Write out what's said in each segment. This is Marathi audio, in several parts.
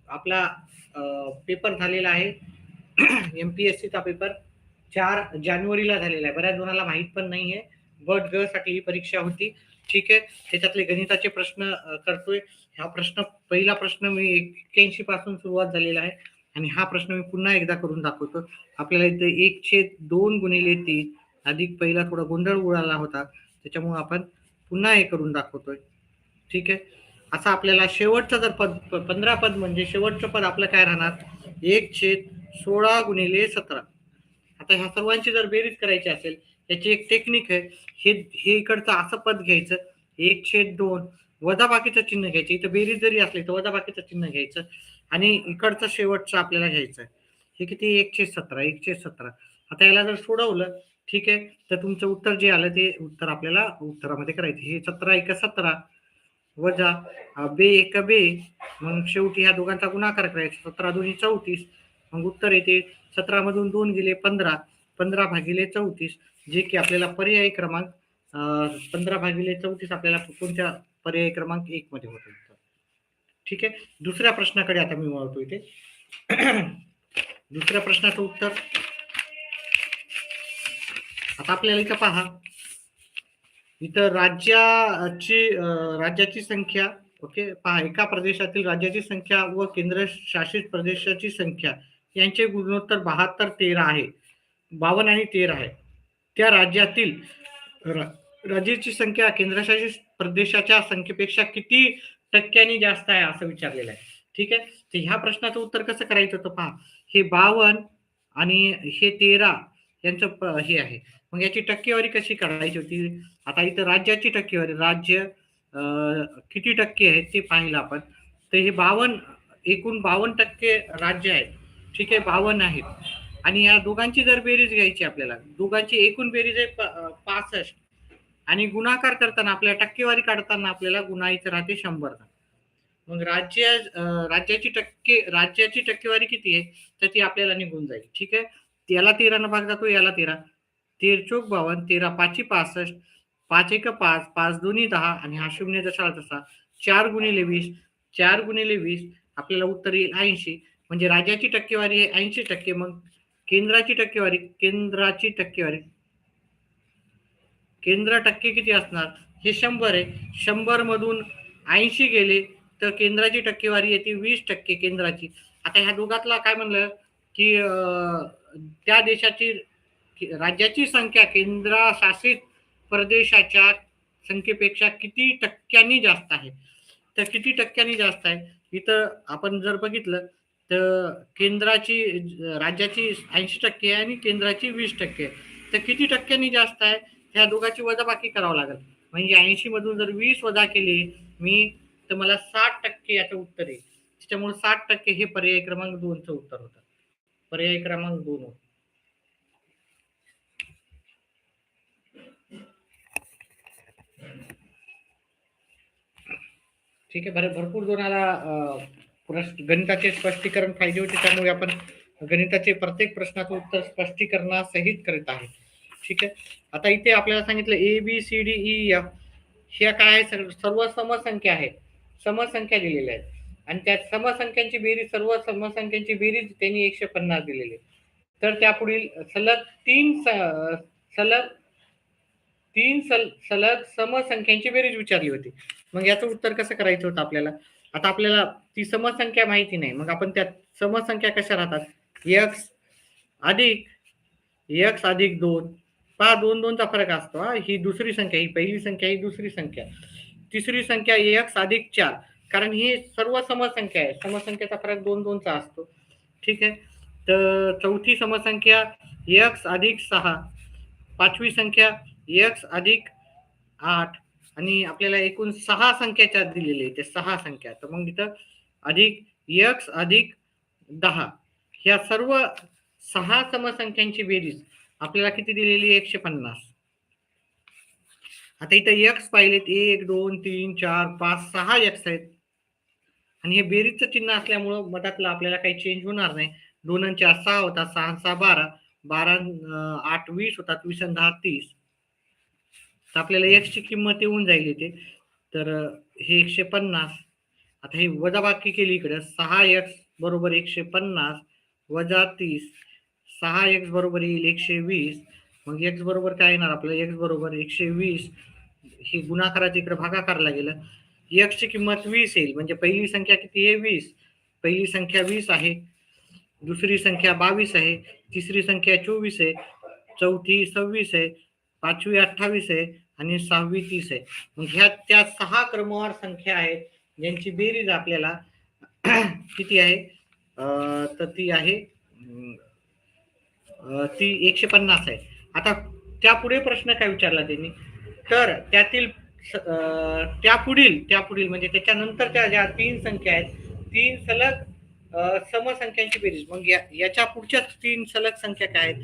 आपला पेपर झालेला आहे MPSCचा पेपर 4 जानेवारीला झालेला आहे. बऱ्याच जणांना माहीत पण नाहीये. गट ग साठी ही परीक्षा होती. ठीक आहे. त्याच्यातले गणिताचे प्रश्न करतोय. हा प्रश्न पहिला प्रश्न मी 81 पासून सुरुवात झालेला आहे आणि हा प्रश्न मी पुन्हा एकदा करून दाखवतो. आपल्याला इथे 1/2 गुणिले 3 अधिक पहिला थोडा गोंधळ उडाला होता. त्याच्यामुळे आपण पुन्हा हे करून दाखवतोय. ठीक आहे. असा आपल्याला शेवटचं जर पद 15 पद म्हणजे शेवटचं पद आपलं काय राहणार 1/16 गुणिले 17. आता ह्या सर्वांची जर बेरीज करायची असेल याची एक टेक्निक आहे. हे इकडचं असं पद घ्यायचं 1/2 वजा बाकीचं चिन्ह घ्यायचं. इथं बेरीज जरी असली तर वजा बाकीचं चिन्ह घ्यायचं आणि इकडचं शेवटचं आपल्याला घ्यायचं. हे किती 1/17. आता याला जर सोडवलं ठीक आहे तर तुमचं उत्तर जे आलं ते उत्तर आपल्याला उत्तरामध्ये करायचं. हे 17 × 17 वजा बे एक बे मग शेवटी ह्या दोघांचा गुणाकार करायचा 17 2 34 मग उत्तर येते 17 मधून 2 गेले 15 15 भागिले 34 जे की आपल्याला पर्याय क्रमांक 15 भागिले 34 आपल्याला कोणत्या पर्याय क्रमांक 1 मध्ये होतं. ठीक आहे. दुसऱ्या प्रश्नाकडे आता मी वळतो इथे दुसऱ्या प्रश्नाचं उत्तर आता आपल्याला इथं पहा इथं राज्याची संख्या ओके पहा एका प्रदेशातील राज्याची संख्या व केंद्रशासित प्रदेशाची संख्या यांचे गुणोत्तर 72-13 आहे. 52 आणि 13 आहे. त्या राज्यातील राज्याची संख्या केंद्रशासित प्रदेशाच्या संख्येपेक्षा किती टक्क्यांनी जास्त आहे असं विचारलेलं आहे. ठीक आहे. तर ह्या प्रश्नाचं उत्तर कसं करायचं तर पहा हे 52 आणि हे 13 यांचं हे आहे. मग याची टक्केवारी कशी काढायची होती. आता इथं राज्याची टक्केवारी राज्य किती टक्के आहे ते पाहिलं आपण तर हे 52 एकूण 52% राज्य आहेत. ठीक आहे 52 आहेत आणि या दोघांची जर बेरीज घ्यायची आपल्याला दोघांची एकूण बेरीज आहे 65 आणि गुणाकार करताना आपल्या टक्केवारी काढताना आपल्याला गुणायचं राहते 100. मग राज्याची टक्केवारी किती आहे तर ती आपल्याला निघून जाईल. ठीक आहे. याला 13 न भाग जातो याला 13 13 चोक 52 13 5 65 5 1 5 5 2 10 आणि हा शून्य जसा तसा 4 गुणिले 20 4 गुणिले 20 आपल्याला उत्तर येईल 80 म्हणजे राज्याची टक्केवारी आहे 80%. मग केंद्राची टक्केवारी केंद्र टक्के किती असणार हे 100 आहे. 100 मधून 80 गेले तर केंद्राची टक्केवारी येते 20% केंद्राची. आता ह्या दोघातला काय म्हणलं की त्या देशाची राज्याची संख्या केंद्रशासित प्रदेशाच्या संख्येपेक्षा किती टक्क्यांनी जास्त आहे. तर किती टक्क्यांनी जास्त आहे इथं आपण जर बघितलं तर राज्याची 80% आणि केंद्राची 20%. तर किती टक्क्यांनी जास्त आहे ह्या दोघांची वजाबाकी करावं लागेल. म्हणजे 80 मधून जर 20 वजा केली मी तर मला 60% याचं उत्तर आहे. त्याच्यामुळे 60% हे पर्याय क्रमांक 2चं उत्तर होतं. पर्याय क्रमांक 2 होतं. ठीक आहे. भरपूर जणाला गणिताचे स्पष्टीकरण पाहिजे होते त्यामुळे आपण गणिताचे प्रत्येक प्रश्नाचं उत्तर स्पष्टीकरणासहित करत आहे. ठीक आहे. आता इथे आपल्याला सांगितलं ABCDEF ह्या काय सर्व समसंख्या आहेत. समसंख्या दिलेल्या आहेत आणि त्या समसंख्यांची बेरीज सर्व समसंख्यांची बेरीज त्यांनी 150 दिलेली. तर त्या पुढील सलग सलग समसंख्यांची बेरीज विचारली होती. मग याचं उत्तर कसं करायचं होतं आपल्याला. आता आपल्याला ती समसंख्या माहिती नाही मग आपण त्या समसंख्या कशा राहतात x अधिक 2 पहा 2चा फरक असतो. ही दुसरी संख्या ही पहिली संख्या ही दुसरी संख्या तिसरी संख्या x अधिक 4 कारण ही सर्व समसंख्या आहे. समसंख्येचा फरक 2चा असतो. ठीक आहे. तर चौथी समसंख्या x अधिक 6 पाचवी संख्या x अधिक 8 आणि आपल्याला एकूण 6 संख्याच्या दिलेले आहे ते 6 संख्या. तर मग इथं अधिक x अधिक 10 ह्या सर्व 6 समसंख्यांची बेरीज आपल्याला किती दिलेली 150. आता इथं x पाहिलेत 1 2 3 4 5 6 x आहेत आणि हे बेरीजचं चिन्ह असल्यामुळं मधातलं आपल्याला काही चेंज होणार नाही. 2 आणि 4 6 होता 6 6 12 12 8 20 होतात 20 आणि 10 30. तर आपल्याला x ची किंमत येऊन जाईल इथे तर हे 150 आता हे वजाबाकी केली इकडे 6x बरोबर 150 वजा 30, 6x बरोबर येईल 120. मग x बरोबर काय येणार आपलं, x बरोबर 120. हे गुणाकाराच्या इकडे भागाकारला गेलं. x ची किंमत 20 येईल, म्हणजे पहिली संख्या किती आहे 20. पहिली संख्या 20 आहे, दुसरी संख्या 22 आहे, तिसरी संख्या 24 आहे, चौथी 26 आहे, पाचवी 28 आहे आणि सहावी 30 आहे. मग ह्या त्या 6 क्रमवार संख्या आहेत ज्यांची बेरीज आपल्याला किती आहे, तर ती आहे ती 150 आहे. आता त्यापुढे प्रश्न काय विचारला त्यांनी, तर त्यातील त्यापुढील म्हणजे त्याच्यानंतरच्या ज्या 3 संख्या आहेत, 3 सलग समसंख्यांची बेरीज. मग याच्या पुढच्या 3 सलग संख्या काय आहेत,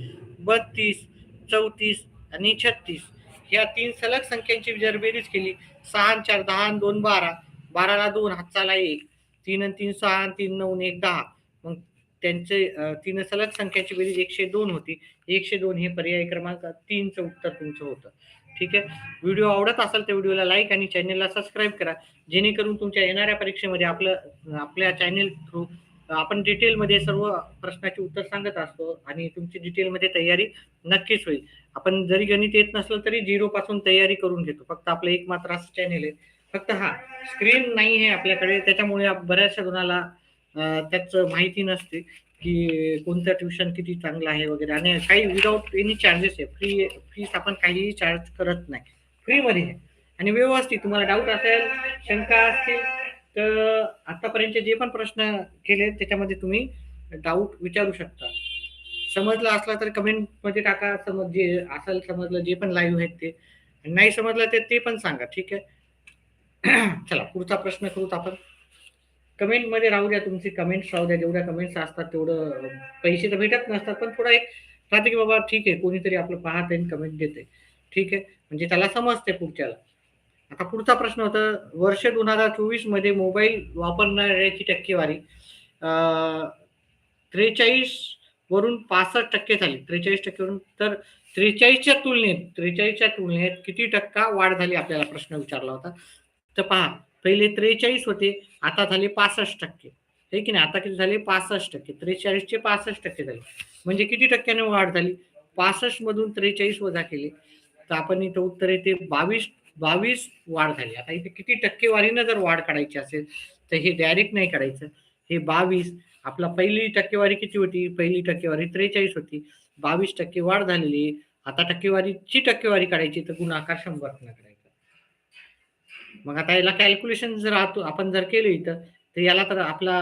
32, 34 आणि 36. ह्या 3 सलग संख्यांची जर बेरीज केली, 6 आणि 4 10 आणि 2 12, 12ला 2 हातचाला 1, 3 आणि 3 6 आणि 3 9 1 10. मग त्यांचे 3 सलग संख्याची बेरीज 102 होती. 102 हे पर्याय क्रमांक 3चं उत्तर तुमचं होतं. ठीक आहे. व्हिडिओ आवडत असेल तर व्हिडिओला लाईक आणि चॅनलला सबस्क्राईब करा, जेणेकरून तुमच्या येणाऱ्या परीक्षेमध्ये आपल्या चॅनल थ्रू आपण डिटेलमध्ये सर्व प्रश्नाचे उत्तर सांगत असतो आणि तुमची डिटेलमध्ये तयारी नक्कीच होईल. आपण जरी गणित येत नसलं तरी 0 पासून तयारी करून घेतो. फक्त आपलं एक मात्र असं चॅनल आहे, फक्त स्क्रीन नाही आहे आपल्याकडे, त्याच्यामुळे बऱ्याचशा जणाला त्याचं माहिती नसते की कोणतं ट्युशन किती चांगलं आहे वगैरे. आणि काही विदाऊट एनी चार्जेस आहे, फीस आपण काहीही चार्ज करत नाही, फ्रीमध्ये आहे. आणि व्यवस्थित तुम्हाला डाऊट असेल, शंका असतील तर आतापर्यंत जे पण प्रश्न केले त्याच्यामध्ये तुम्ही डाऊट विचारू शकता. समजलं असला तर कमेंट मध्ये टाका, जे असेल समजलं, जे पण लाईव्ह आहेत ते. नाही समजलं ते पण सांगा. ठीक आहे. चला पुढचा प्रश्न करूत आपण. कमेंट मध्ये राहू द्या, तुमची कमेंट्स राहू द्या. जेवढ्या कमेंट्स असतात तेवढं पैसे तर भेटत नसतात, पण थोडा एक राहते की बाबा ठीक आहे कोणीतरी आपलं पाहत आहे कमेंट देते. ठीक आहे, म्हणजे त्याला समजते पुढच्याला. आता पुढचा प्रश्न होता, वर्ष 2024 मध्ये मोबाईल वापरणाऱ्याची टक्केवारी 43 वरून 65% झाली. 43% वरून, तर 43च्या तुलनेत किती टक्का वाढ झाली आपल्याला प्रश्न विचारला होता. तर पहा, पहिले 43 होते, आता झाले 65%. हे की नाही, आता किती झाले 65%. 43चे 65% झाले, म्हणजे किती टक्क्याने वाढ झाली. 65 मधून 43 वजा केले तर आपण इथं उत्तर येते 22 वाढ झाली. आता इथे किती टक्केवारीनं जर वाढ काढायची असेल तर हे डायरेक्ट नाही काढायचं, हे 22. आपला पहिली टक्केवारी किती होती, पहिली टक्केवारी 43 होती, 22% वाढ झालेली. आता टक्केवारी काढायची तर गुणाकार 100 करायचा. मग आता याला कॅल्क्युलेशन जर आपण जर केलं इथं, तर याला तर आपला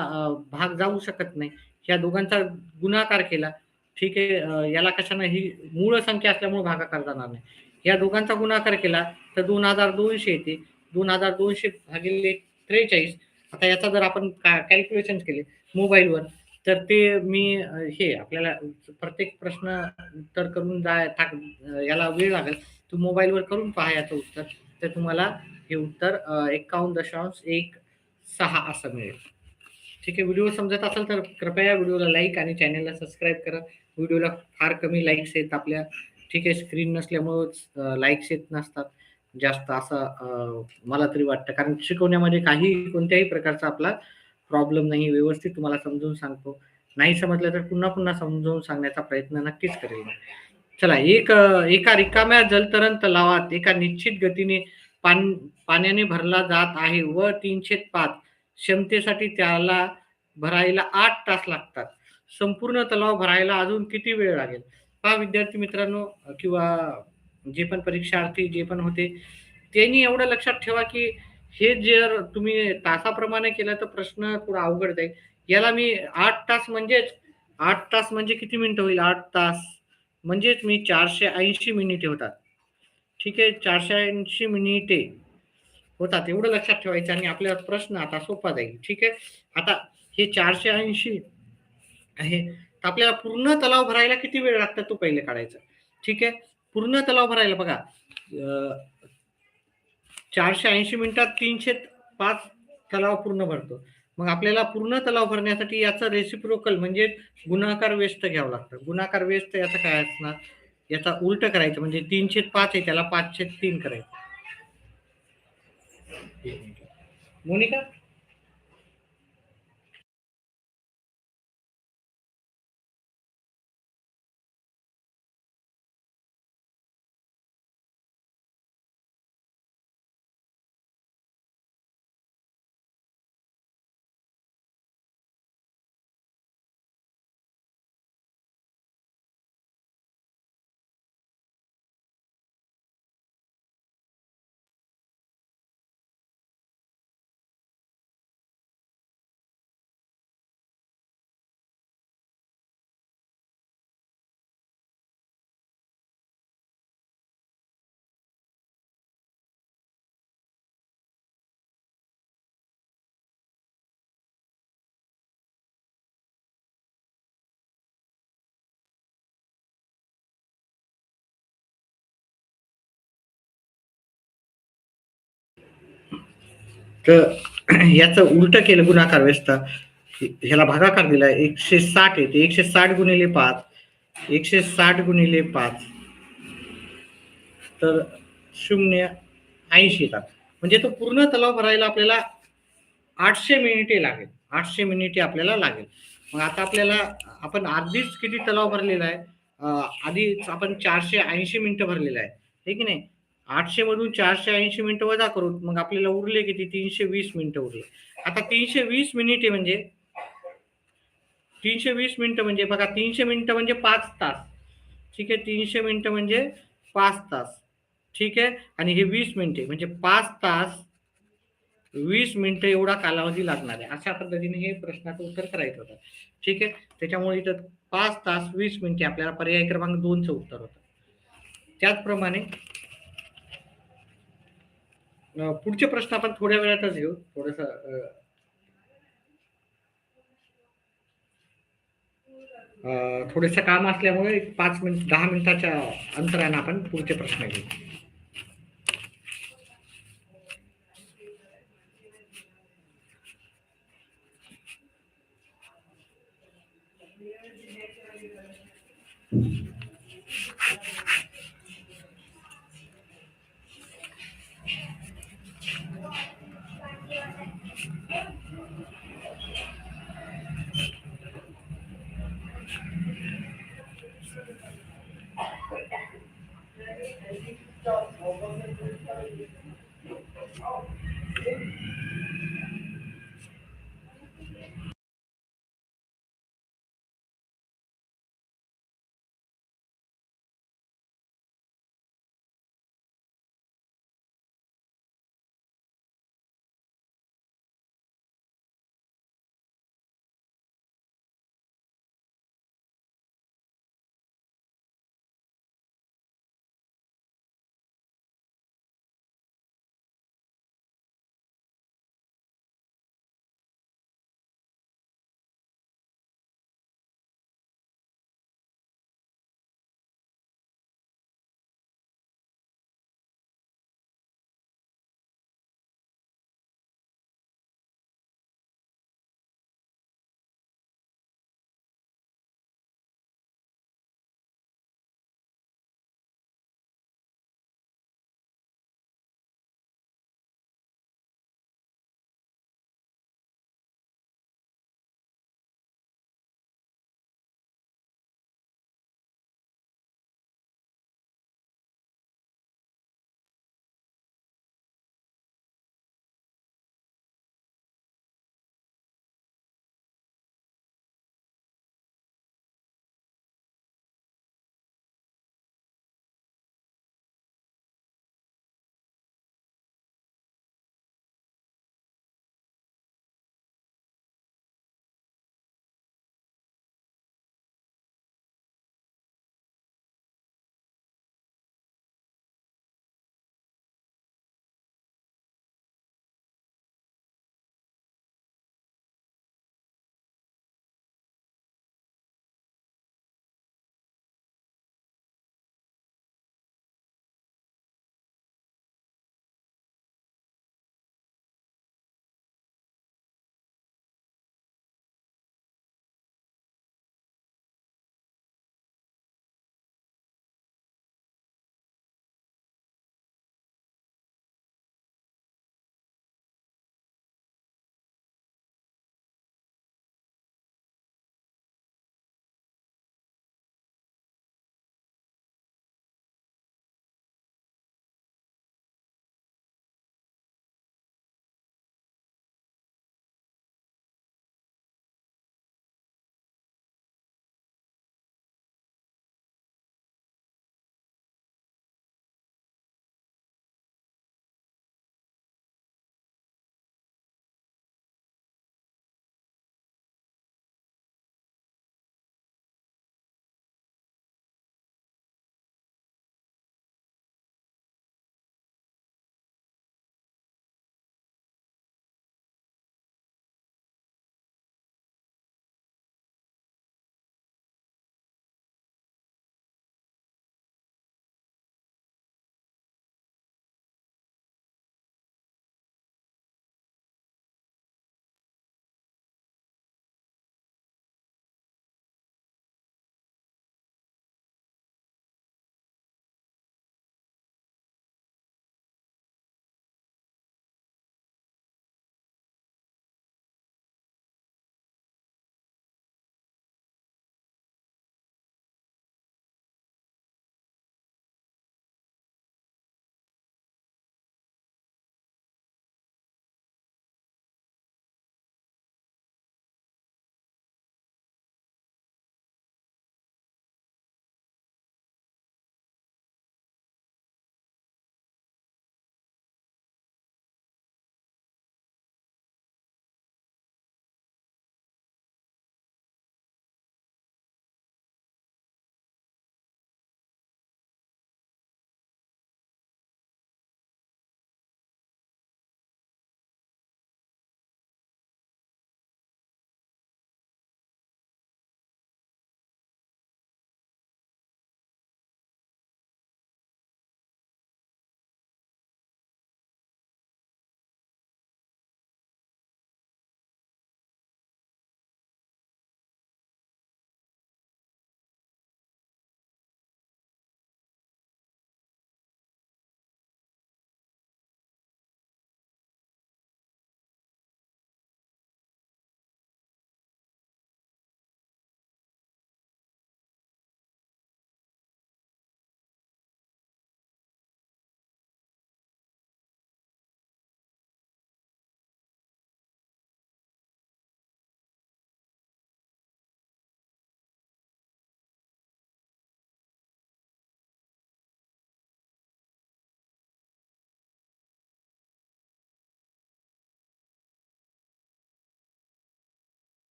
भाग जाऊ शकत नाही. या दोघांचा गुणाकार केला, ठीक आहे, याला कशाने, ही मूळ संख्या असल्यामुळे भागाकार जाणार नाही. या दोघांचा गुणाकार केला तर 2200 येते. 2200 भागिले 43. आता याचा जर आपण कॅल्क्युलेशन केले मोबाईलवर, तर ते मी हे आपल्याला प्रत्येक प्रश्न उत्तर करून याला वेळ लागेल. तू मोबाईलवर करून पहा याचं उत्तर, तर तुम्हाला हे उत्तर 51.16 असं मिळेल. ठीक आहे. व्हिडिओ समजत असेल तर कृपया व्हिडिओला लाईक आणि चॅनलला सबस्क्राईब करा. व्हिडिओला फार कमी लाईक्स आहेत आपल्या. ठीक आहे, स्क्रीन नसल्यामुळं लाईक्स येत नसतात जास्त, असं मला तरी वाटतं. कारण शिकवण्यामध्ये कोणत्याही प्रकारचा आपला प्रॉब्लेम नाही, व्यवस्थित तुम्हाला समजून सांगतो. नाही समजलं तर पुन्हा पुन्हा समजावून सांगण्याचा प्रयत्न नक्कीच करेल. चला, एका रिकाम्या जलतरण तलावात एका निश्चित गतीने पाण्याने भरला जात आहे व 305 क्षमतेसाठी त्याला भरायला 8 तास लागतात. संपूर्ण तलाव भरायला अजून किती वेळ लागेल. पहा विद्यार्थी मित्रांनो, किंवा जे पण परीक्षार्थी जे पण होते, त्यांनी एवढं लक्षात ठेवा की हे जर तुम्ही तासाप्रमाणे केलं तर प्रश्न थोडा अवघड जाईल. याला मी 8 तास म्हणजे किती मिनिटं होईल, 8 तास म्हणजेच मी 480 मिनिटे होतात. ठीक आहे, 480 मिनिटे होतात, एवढं लक्षात ठेवायचं आणि आपला प्रश्न आता सोपा जाईल. ठीक आहे. आता हे 480 आहे, तर आपल्याला पूर्ण तलाव भरायला किती वेळ लागतो तो पहिले काढायचा. ठीक आहे, पूर्ण तलाव भरायला बघा 480 मिनिटात 305 तलाव पूर्ण भरतो. मग आपल्याला पूर्ण तलाव भरण्यासाठी याचा रेसिप्रोकल म्हणजे गुणाकार व्यस्त घ्यावं लागतं. गुणाकार व्यस्त याचा काय असणार, याचा उलट करायचं, म्हणजे 305 आहे त्याला 5/3 करायचं. मोनिका तर याचं उलट केलं गुणाकार व्यवस्था, ह्याला भागाकार दिलाय 160 येते. 160 गुणिले 5, 160 गुणिले 5 तर 0.80 येतात. म्हणजे तो पूर्ण तलाव भरायला आपल्याला 800 मिनिटे लागेल. 800 मिनिटे आपल्याला लागेल. मग आता आपल्याला आपण आधीच किती तलाव भरलेला आहे? आधीच आपण 480 मिनिटं भरलेलं आहे. हे की नाही? 800 मधून 480 मिनिटं वजा करू. मग आपल्याला उरले किती? 320 मिनिटं उरले. आता 320 मिनिटे म्हणजे 320 मिनिटं म्हणजे बघा 300 मिनिटं म्हणजे 5 तास. ठीक आहे. 300 मिनिटं म्हणजे 5 तास. ठीक आहे. आणि हे 20 मिनिटे म्हणजे 5 तास 20 मिनिटं एवढा कालावधी लागणार आहे. अशा पद्धतीने हे प्रश्नाचं उत्तर करायचं होतं. ठीक आहे. त्याच्यामुळे इथं 5 तास 20 मिनिटे आपल्याला पर्याय क्रमांक 2चं उत्तर होतं. त्याचप्रमाणे पुढचे प्रश्न आपण थोड्या वेळातच घेऊ. थोडंसं काम असल्यामुळे 5 मिनिट 10 मिनिटाच्या अंतराने आपण पुढचे प्रश्न घेऊ.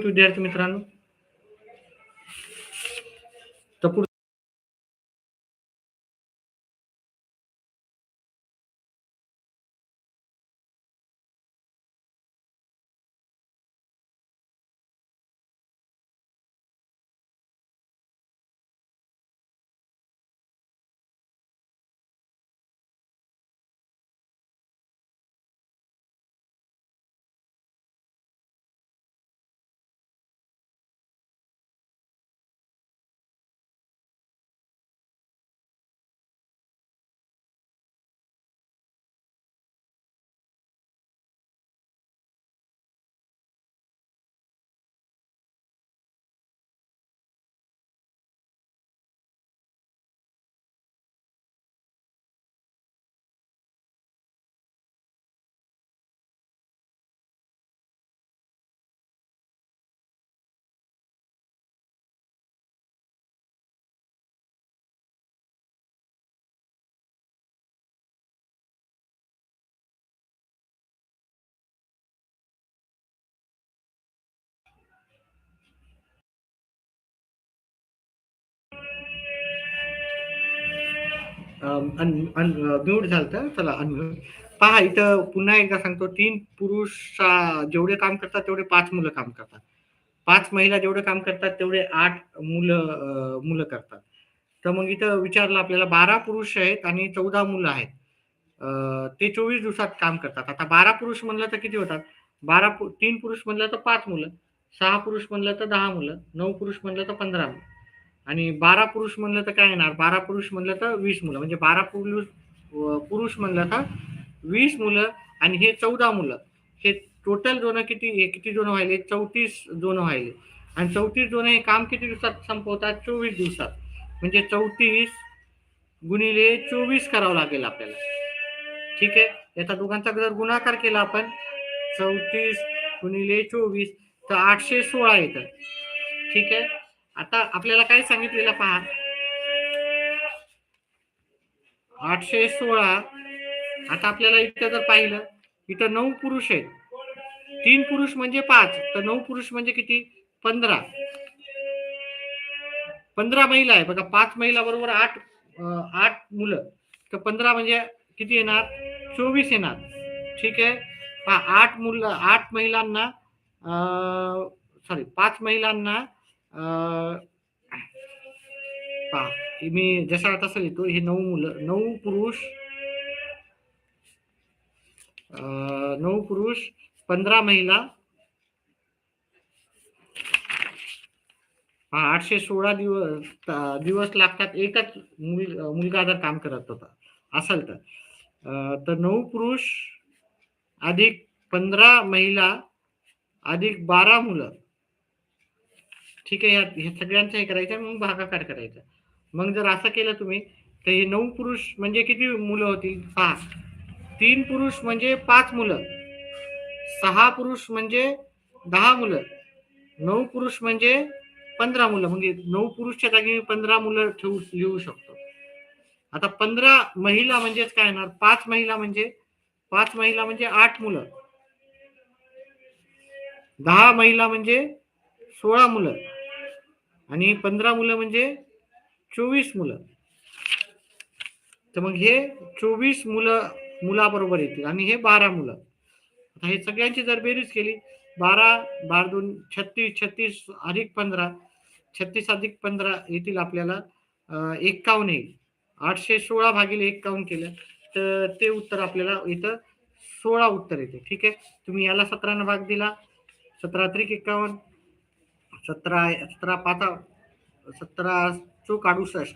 विद्यार्थी मित्रांनो, तर म्यूट झालं. चला अनम्यूट. पहा इथं पुन्हा एकदा सांगतो, 3 पुरुष जेवढे काम करतात तेवढे 5 मुलं काम करतात. 5 महिला जेवढे काम करतात तेवढे 8 मुलं करतात. तर मग इथं विचारलं आपल्याला 12 पुरुष आहेत आणि 14 मुलं आहेत. ते 24 दिवसात काम करतात. आता 12 पुरुष म्हणलं तर किती होतात? 3 पुरुष म्हणलं तर 5 मुलं, 6 पुरुष म्हणलं तर 10 मुलं, 9 पुरुष म्हणलं तर 15 मुलं. आणि 12 पुरुष म्हणलं तर काय येणार? 12 पुरुष म्हणलं तर 20 मुलं. म्हणजे 12 पुरुष म्हणलं तर 20 मुलं आणि हे 14 मुलं. हे टोटल जोन किती, हे किती जोन व्हायले? 34 जोन व्हायले. आणि 34 जोन हे काम किती दिवसात संपवतात? 24 दिवसात. म्हणजे 34 गुणिले 24 करावं लागेल आपल्याला. ठीक आहे. याचा दोघांचा जर गुणाकार केला आपण 34 गुणिले 24 तर 816 येतं. ठीक आहे. आता आपल्याला काय सांगितलेलं पहा, 816. आता आपल्याला इथं जर पाहिलं, इथं 9 पुरुष आहेत. 3 पुरुष म्हणजे 5, तर 9 पुरुष म्हणजे किती? 15. 15 महिला आहे बघा. 5 महिला बरोबर 8 मुलं, तर 15 म्हणजे किती येणार? 24 येणार. ठीक आहे. 8 महिलांना सॉरी 5 महिलांना पहा, मी जसा तसं लिहितो. हे 9 मुलं, 9 पुरुष 15 महिला. 816 दिवस लागतात एकच मुलगा जर काम करत होता असेल तर 9 पुरुष अधिक 15 महिला अधिक 12 मुलं. ठीक आहे. हे सगळ्यांचं हे करायचं, मग भागाकार करायचा. मग जर असं केलं तुम्ही तर हे 9 पुरुष म्हणजे किती मुलं होतील? 6. 3 पुरुष म्हणजे 5 मुलं, 6 पुरुष म्हणजे 10 मुलं, 9 पुरुष म्हणजे 15 मुलं. म्हणजे 9 पुरुषच्या जागी 15 मुलं लिहू शकतो. आता 15 महिला म्हणजेच काय येणार? 5 महिला म्हणजे 8 मुलं, 10 महिला म्हणजे 16 मुलं आणि 15 मुलं म्हणजे 24 मुलं. तर मग हे 24 मुलाबरोबर येतील आणि हे 12 मुलं. आता हे सगळ्यांची जर बेरीज केली, 12 2 36, 36 अधिक 15, 36 अधिक 15 येतील आपल्याला 51 येईल. 816 भागिले 51 केलं तर ते उत्तर आपल्याला इथं 16 उत्तर येते. ठीक आहे. तुम्ही याला 17 भाग दिला, 17 त्रिक 51, 17 5 17 चोक 68.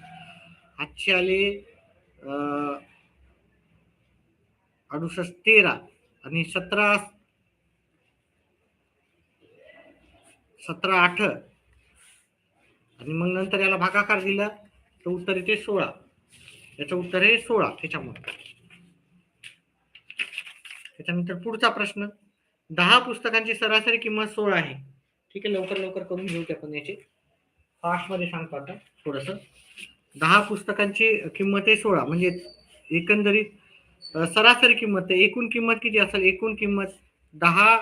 आजचे आले 68 13 आणि 17 8 आणि मग नंतर याला भागाकार दिला तर उत्तर येते 16. याचं उत्तर आहे 16. त्याच्यानंतर पुढचा प्रश्न, 10 पुस्तकांची सरासरी किंमत 16 आहे. ठीक आहे. लवकर करून घेऊ आपण याची. फास्ट मध्ये सांगतो आता थोडस. 10 पुस्तकांची किंमत आहे 16. म्हणजे एकंदरीत सरासरी किंमत, एकूण किंमत किती असेल? एकूण किंमत 10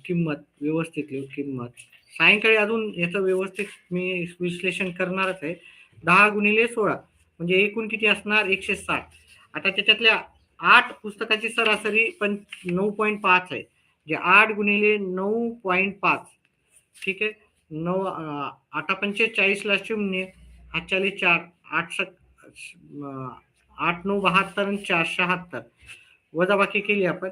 किंमत व्यवस्थित लिहू किंमत. सायंकाळी अजून याचं व्यवस्थित मी विश्लेषण करणारच आहे. 10 गुणिले 16 म्हणजे एकूण किती असणार 160. आता त्याच्यातल्या 8 पुस्तकाची सरासरी 9.5 आहे. जे 8 गुणिले 9.5 ठीक आहे. 8 ला 0 हातच्याले 4 8 9 72 आणि 4 76 वजाबाकी केली आपण.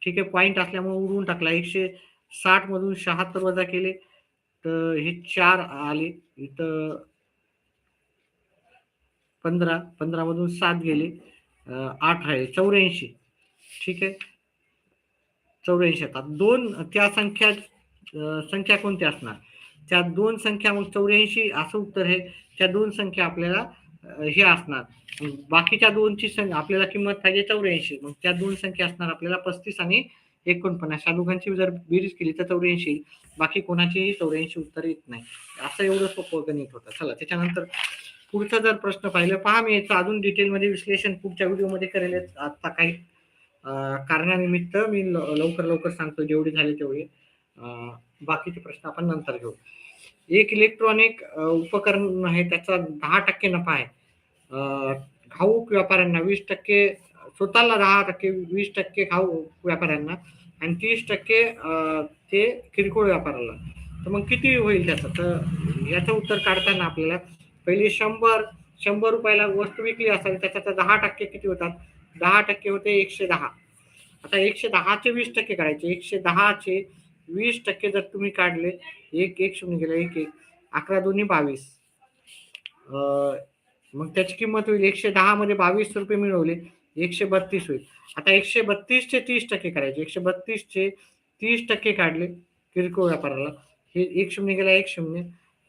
ठीक आहे. पॉईंट असल्यामुळे उडवून टाकला. 160 मधून 76 वजा केले तर हे 4 आले. इथं 15 मधून 7 गेले 8 आहे 84. ठीक आहे. 84 येतात. दोन त्या संख्या कोणत्या असणार? त्या दोन संख्या मग 84 असं उत्तर आहे. त्या दोन संख्या आपल्याला हे असणार. बाकीच्या दोनची आपल्याला किंमत पाहिजे 84. मग त्या दोन संख्या असणार आपल्याला 35 आणि 49. या दोघांची जर बेरीज केली तर 84. बाकी कोणाचीही 84 उत्तर येत नाही. असं एवढं सोपं गणित होतं. चला त्याच्यानंतर पुढचा जर प्रश्न पाहिलं पहा. मी याचं अजून डिटेलमध्ये विश्लेषण पुढच्या व्हिडिओमध्ये करेल. आता काही कारणानिमित्त मी लवकर सांगतो. जेवढे झाले तेवढे. बाकीचे प्रश्न आपण नंतर घेऊ. एक इलेक्ट्रॉनिक उपकरण आहे त्याचा 10% नफा आहे. घाऊक व्यापाऱ्यांना 20%, स्वतःला 10%, 20% घाऊक व्यापाऱ्यांना आणि 30% ते किरकोळ व्यापाऱ्याला. तर मग किती होईल त्याचं? तर याचं उत्तर काढताना आपल्याला पहिले 100 रुपयाला वस्तू विकली असेल त्याच्यात 10% किती होतात? 10% होते 110. आता 110चे 20% काढायचे. 110चे 20% जर तुम्ही काढले 1 0 गेला 1 11 2 22. मग त्याची किंमत होईल 110 मध्ये 22 रुपये मिळवले 132 होईल. आता 132चे 30% करायचे. 132चे 30% काढले किरकोळ व्यापाराला. हे 1 0 गेला 1 0.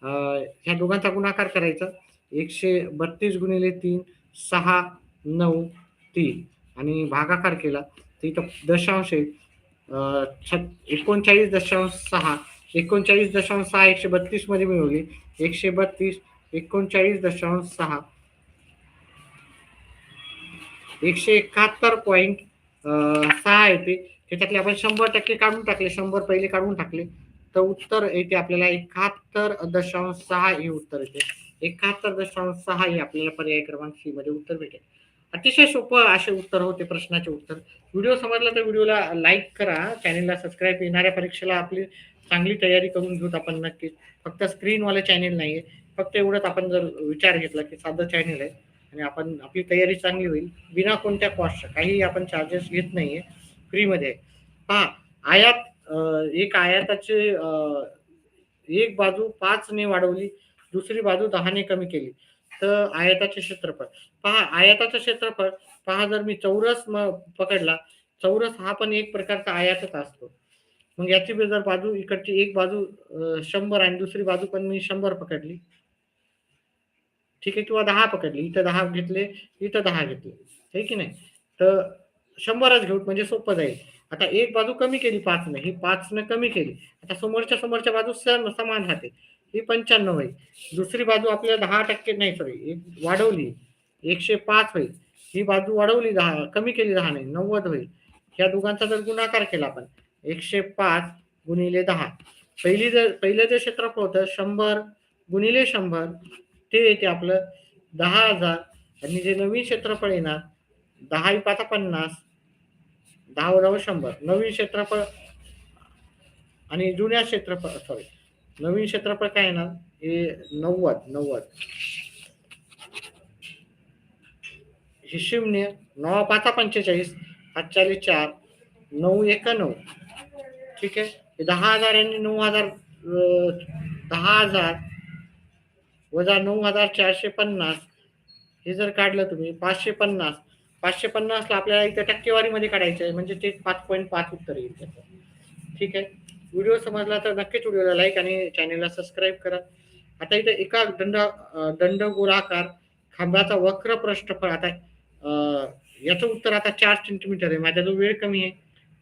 ह्या दोघांचा गुणाकार करायचा. 132 गुणिले 3 6 9 3 आणि भागाकार केला तर इथं दशांश आहे. 39.6 39.6 132 मध्ये मिळवली 132 39.6 171.6 येते. त्याच्यातले आपण 100% काढून टाकले. 100 पहिले काढून टाकले तर उत्तर येते आपल्याला 71.6 हे उत्तर येते. 71.6 हे आपल्याला पर्याय क्रमांक सी मध्ये उत्तर भेटेल. अतिशय सोपं असे उत्तर होते प्रश्नाचे उत्तर. व्हिडिओ समजला तर व्हिडिओला लाईक करा. चॅनेलला सबस्क्राईब. येणाऱ्या परीक्षेला आपली चांगली तयारी करून घेऊत आपण नक्कीच. फक्त स्क्रीनवाले चॅनेल नाहीये. फक्त एवढंच आपण जर विचार घेतला की साधं चॅनेल आहे आणि आपण आपली तयारी चांगली होईल बिना कोणत्या कॉस्ट काही आपण चार्जेस घेत नाहीये. फ्रीमध्ये पहा. एक आयाताचे एक बाजू 5 ने वाढवली दुसरी बाजू 10 ने कमी केली तर आयताचे क्षेत्रफळ पहा. आयताचं क्षेत्रफळ पहा. जर मी चौरस पकडला. चौरस हा पण एक प्रकारचा आयतच असतो. मग याची जर बाजू इकडची एक बाजू 100 आणि दुसरी बाजू पण मी 100 पकडली. ठीक आहे. किंवा 10 पकडली. इथं 10 घेतले इथं 10 घेतले. हे की नाही. तर 100च घेऊ म्हणजे सोपं जाईल. आता एक बाजू कमी केली 5 ने. ही 5 ने कमी केली. आता समोरच्या बाजू समान राहते. ही 95 होईल. दुसरी बाजू आपल्याला 10% नाही सॉरी वाढवली 105 होईल. ही बाजू वाढवली 10 कमी केली 10 ने 90 होईल. या दोघांचा जर गुणाकार केला आपण 105 गुणिले 10. पहिलं जे क्षेत्रफळ होतं 100 गुणिले 100 ते येते आपलं 10,000 आणि जे नवीन क्षेत्रफळ येणार 10 5 50 10 × 100 नवीन क्षेत्रफळ आणि जुन्या क्षेत्रफळ सॉरी नवीन क्षेत्रफळ काय येणार हे 90 हे 0 9 5 45 45 4 9 1 9. ठीक आहे. 10,000 आणि 9,000 10,000 वजा 9,450 हे जर काढलं तुम्ही 550 550 ला आपल्याला इथे टक्केवारीमध्ये काढायचं आहे म्हणजे ते 5.5 उत्तर येईल त्याचं. ठीक आहे. व्हिडिओ समजला तर नक्कीच व्हिडिओला लाईक आणि चॅनेलला सबस्क्राईब करा. आता इथे एका दंडगोलाकार खांबाचा वक्र पृष्ठफळ आता याचं उत्तर आता 4 सेंटीमीटर आहे. माझा जो वेळ कमी आहे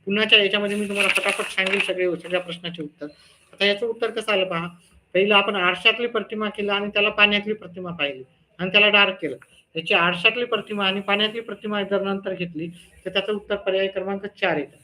पुन्हाच्या याच्यामध्ये मी तुम्हाला फटाफट सांगेल सगळ्या प्रश्नाचे उत्तर. आता याचं उत्तर कसं आलं पहा. पहिलं आपण आरशातली प्रतिमा केलं आणि त्याला पाण्यातली प्रतिमा पाहिली आणि त्याला डार्क केलं. याची आरशातली प्रतिमा आणि पाण्यातली प्रतिमा जर नंतर घेतली तर त्याचं उत्तर पर्याय क्रमांक 4 येतं.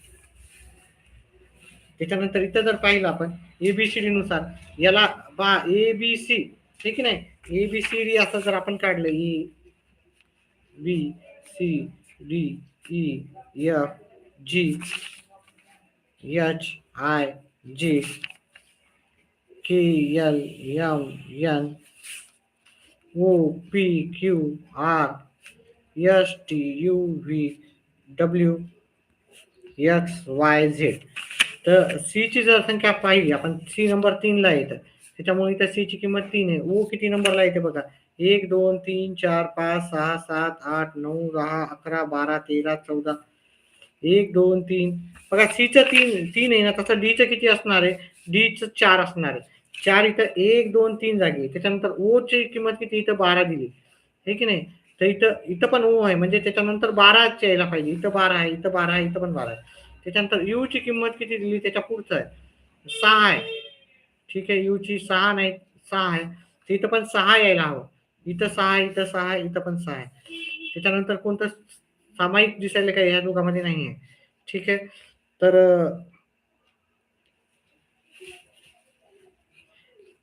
त्याच्यानंतर इथं जर पाहिलं आपण ABCD नुसार याला ABC, हे की नाही, ABCD असं जर आपण काढलं EFGHIJKLMNOPQRSTUVW तर सी ची जर संख्या पाहिली आपण, सी नंबर 3 ला येतं, त्याच्यामुळे इथं सी ची किंमत 3 आहे. ओ किती नंबरला येते बघा, 1 2 3 4 5 6 7 8 9 10 11 12 13 14, 1 2 3 बघा, सी चं 3 आहे ना, तसं डी चं किती असणार आहे, डी चं 4 असणार आहे. 4 इथं 1 2 3 जागी. त्याच्यानंतर ओ ची किंमत किती, इथं 12 दिली हे की नाही, तर इथं इथं पण ओ आहे, म्हणजे त्याच्यानंतर 12 यायला पाहिजे. इथं 12 आहे, इथं 12 आहे, इथं पण 12 आहे. त्याच्यानंतर यू ची किंमत किती दिली, त्याच्या पुढचं आहे 6 आहे. ठीक आहे, यू ची 6 नाही, 6 आहे, तर इथं पण 6 यायला हवं. इथं 6 आहे, इथं 6 आहे, इथं पण 6 आहे. त्याच्यानंतर कोणतं सामायिक दिसायला काही या दोघांमध्ये नाही आहे. ठीक आहे, तर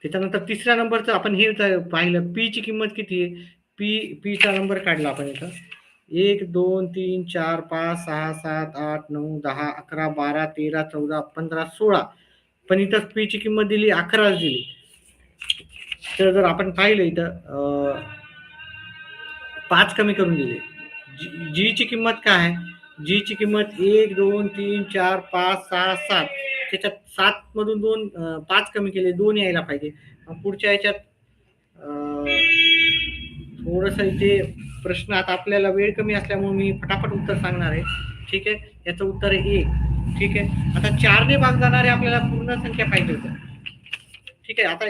त्याच्यानंतर तिसऱ्या नंबरचं आपण हे पाहिलं, पी ची किंमत किती आहे, पी चा नंबर काढला आपण इथं, 1 2 3 4 5 6 7 8 9 10 11 12 13 14 15 16, पण इथं पी ची किंमत दिली 11 दिली. तर जर आपण पाहिलं इथं 5 कमी करून दिले. जी ची किंमत काय आहे, जी ची किंमत 1 2 3 4 5 6 7, त्याच्यात 7 मधून 2 5 कमी केले, 2 यायला पाहिजे. पुढच्या याच्यात थोडस इथे प्रश्न, आता आपल्याला वेळ कमी असल्यामुळे मी फटाफट उत्तर सांगणार आहे. ठीक आहे, याचं उत्तर आहे 1. ठीक आहे, आता 4 ने भाग जाणारे आपल्याला पूर्ण संख्या पाहिजे होतं. ठीक आहे, आता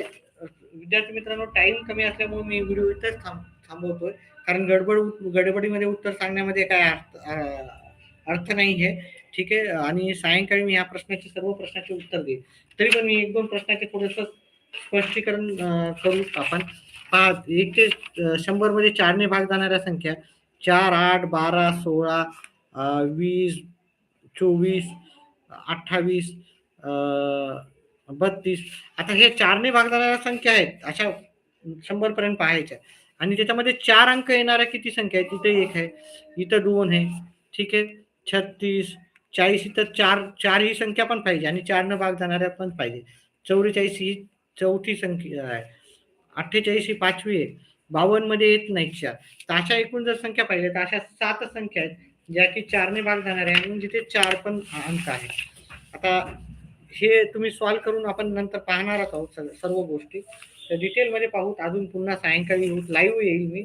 विद्यार्थी मित्रांनो, टाइम कमी असल्यामुळे मी व्हिडिओ इथेच थांबवतोय, कारण गडबडीमध्ये उत्तर सांगण्यामध्ये काय अर्थ नाही आहे. ठीक आहे, आणि सायंकाळी मी या सर्व प्रश्नाचे उत्तर देईन. तरी पण मी 1-2 प्रश्नाचे थोडस स्पष्टीकरण करू आपण. 1 ते 100 मध्ये 4 ने भाग जाणाऱ्या संख्या 4 8 12 16 20 24 28 32. आता हे 4 ने भाग जाणाऱ्या संख्या आहेत, अशा 100 पर्यंत पाहायच्या, आणि त्याच्यामध्ये 4 अंक येणाऱ्या किती संख्या आहेत, इथं 1 आहे, इथं 2 आहे. ठीक आहे, 36 40, इथं 4 ही संख्या पण पाहिजे, आणि 4 न भाग जाणाऱ्या पण पाहिजे. 44 ही चौथी संख्या आहे, 48 ही 5वी आहे, 52 मध्ये येत नाही 4. तर अशा एकूण जर संख्या पाहिजे तर अशा 7 संख्या आहेत ज्या की 4 ने भाग जाणाऱ्या आहे, आणि जिथे 4 पण अंक आहे. आता हे तुम्ही सॉल्व्ह करून आपण नंतर पाहणारच आहोत सर्व गोष्टी. तर डिटेलमध्ये पाहू, अजून पुन्हा सायंकाळी लाईव्ह येईल मी.